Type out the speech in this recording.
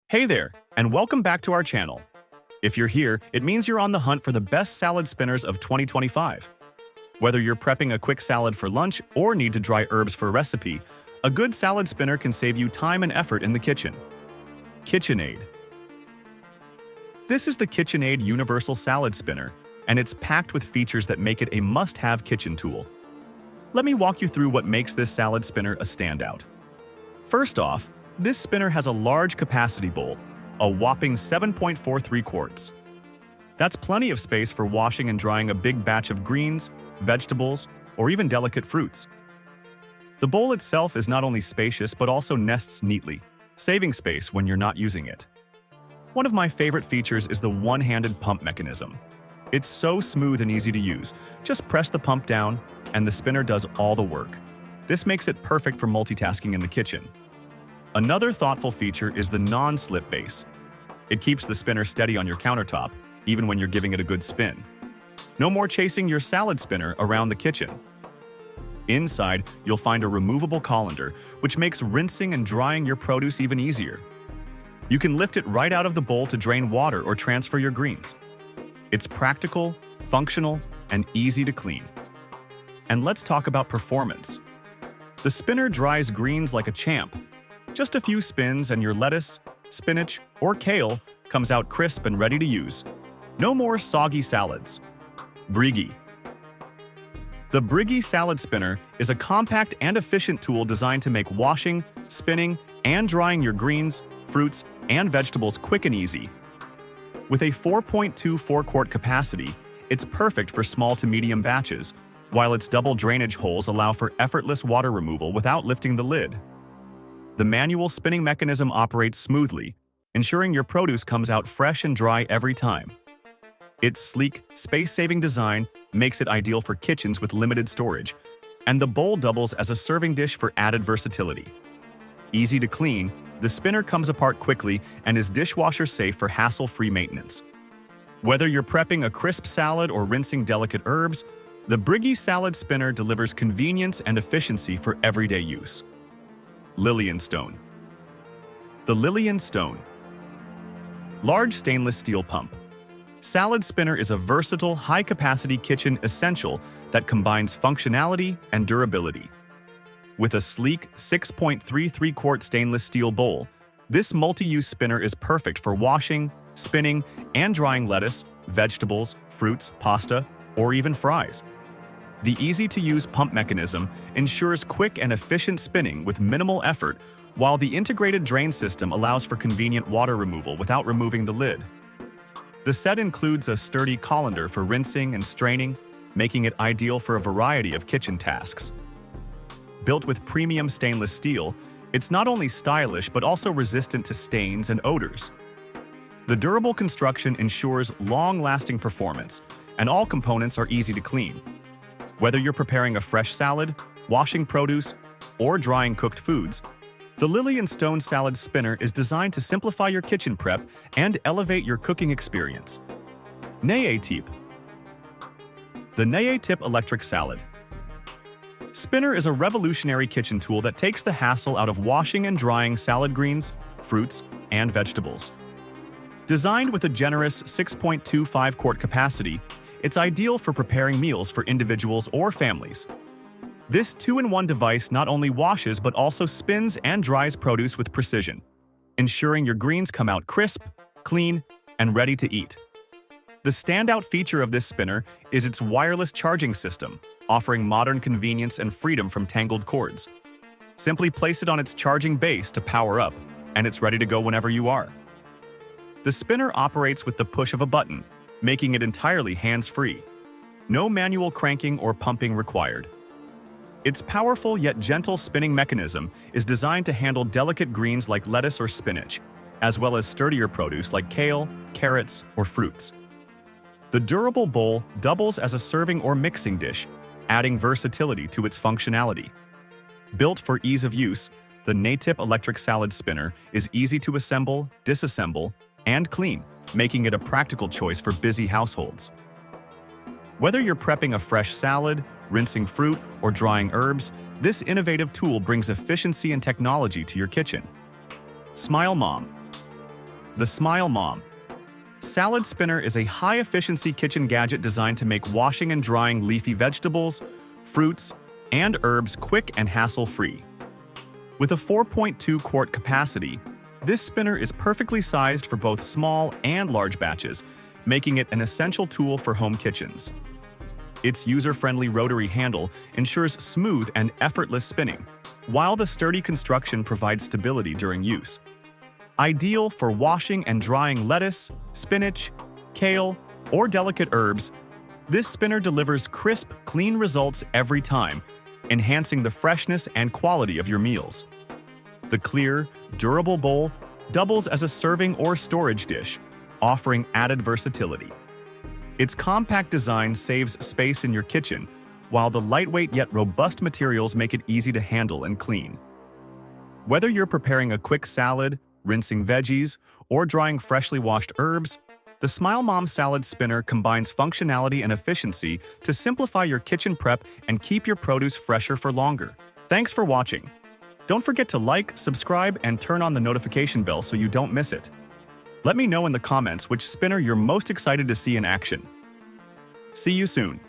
Hey there, and welcome back to our channel. If you're here, it means you're on the hunt for the best salad spinners of 2025. Whether you're prepping a quick salad for lunch or need to dry herbs for a recipe, a good salad spinner can save you time and effort in the kitchen. KitchenAid. This is the KitchenAid Universal Salad Spinner, and it's packed with features that make it a must-have kitchen tool. Let me walk you through what makes this salad spinner a standout. First off, this spinner has a large capacity bowl, a whopping 7.43 quarts. That's plenty of space for washing and drying a big batch of greens, vegetables, or even delicate fruits. The bowl itself is not only spacious but also nests neatly, saving space when you're not using it. One of my favorite features is the one-handed pump mechanism. It's so smooth and easy to use. Just press the pump down, and the spinner does all the work. This makes it perfect for multitasking in the kitchen. Another thoughtful feature is the non-slip base. It keeps the spinner steady on your countertop, even when you're giving it a good spin. No more chasing your salad spinner around the kitchen. Inside, you'll find a removable colander, which makes rinsing and drying your produce even easier. You can lift it right out of the bowl to drain water or transfer your greens. It's practical, functional, and easy to clean. And let's talk about performance. The spinner dries greens like a champ. Just a few spins and your lettuce, spinach, or kale comes out crisp and ready to use. No more soggy salads. Brigii. The Brigii Salad Spinner is a compact and efficient tool designed to make washing, spinning, and drying your greens, fruits, and vegetables quick and easy. With a 4.24 quart capacity, it's perfect for small to medium batches, while its double drainage holes allow for effortless water removal without lifting the lid. The manual spinning mechanism operates smoothly, ensuring your produce comes out fresh and dry every time. Its sleek, space-saving design makes it ideal for kitchens with limited storage, and the bowl doubles as a serving dish for added versatility. Easy to clean, the spinner comes apart quickly and is dishwasher-safe for hassle-free maintenance. Whether you're prepping a crisp salad or rinsing delicate herbs, the Brigii Salad Spinner delivers convenience and efficiency for everyday use. Lily&stone. The Lily&stone. Large stainless steel pump. Salad spinner is a versatile, high-capacity kitchen essential that combines functionality and durability. With a sleek 6.33 quart stainless steel bowl, this multi-use spinner is perfect for washing, spinning, and drying lettuce, vegetables, fruits, pasta, or even fries. The easy-to-use pump mechanism ensures quick and efficient spinning with minimal effort, while the integrated drain system allows for convenient water removal without removing the lid. The set includes a sturdy colander for rinsing and straining, making it ideal for a variety of kitchen tasks. Built with premium stainless steel, it's not only stylish but also resistant to stains and odors. The durable construction ensures long-lasting performance, and all components are easy to clean. Whether you're preparing a fresh salad, washing produce, or drying cooked foods, the Lily&stone Salad Spinner is designed to simplify your kitchen prep and elevate your cooking experience. NAATIP. The NAATIP Electric Salad Spinner is a revolutionary kitchen tool that takes the hassle out of washing and drying salad greens, fruits, and vegetables. Designed with a generous 6.25 quart capacity, it's ideal for preparing meals for individuals or families. This two-in-one device not only washes but also spins and dries produce with precision, ensuring your greens come out crisp, clean, and ready to eat. The standout feature of this spinner is its wireless charging system, offering modern convenience and freedom from tangled cords. Simply place it on its charging base to power up, and it's ready to go whenever you are. The spinner operates with the push of a button, making it entirely hands-free. No manual cranking or pumping required. Its powerful yet gentle spinning mechanism is designed to handle delicate greens like lettuce or spinach, as well as sturdier produce like kale, carrots, or fruits. The durable bowl doubles as a serving or mixing dish, adding versatility to its functionality. Built for ease of use, the NAATIP Electric Salad Spinner is easy to assemble, disassemble, and clean, making it a practical choice for busy households. Whether you're prepping a fresh salad, rinsing fruit, or drying herbs, this innovative tool brings efficiency and technology to your kitchen. Smile Mom. The Smile Mom Salad Spinner is a high-efficiency kitchen gadget designed to make washing and drying leafy vegetables, fruits, and herbs quick and hassle-free. With a 4.2 quart capacity, this spinner is perfectly sized for both small and large batches, making it an essential tool for home kitchens. Its user-friendly rotary handle ensures smooth and effortless spinning, while the sturdy construction provides stability during use. Ideal for washing and drying lettuce, spinach, kale, or delicate herbs, this spinner delivers crisp, clean results every time, enhancing the freshness and quality of your meals. The clear, durable bowl doubles as a serving or storage dish, offering added versatility. Its compact design saves space in your kitchen, while the lightweight yet robust materials make it easy to handle and clean. Whether you're preparing a quick salad, rinsing veggies, or drying freshly washed herbs, the Smile Mom Salad Spinner combines functionality and efficiency to simplify your kitchen prep and keep your produce fresher for longer. Thanks for watching. Don't forget to like, subscribe, and turn on the notification bell so you don't miss it. Let me know in the comments which spinner you're most excited to see in action. See you soon.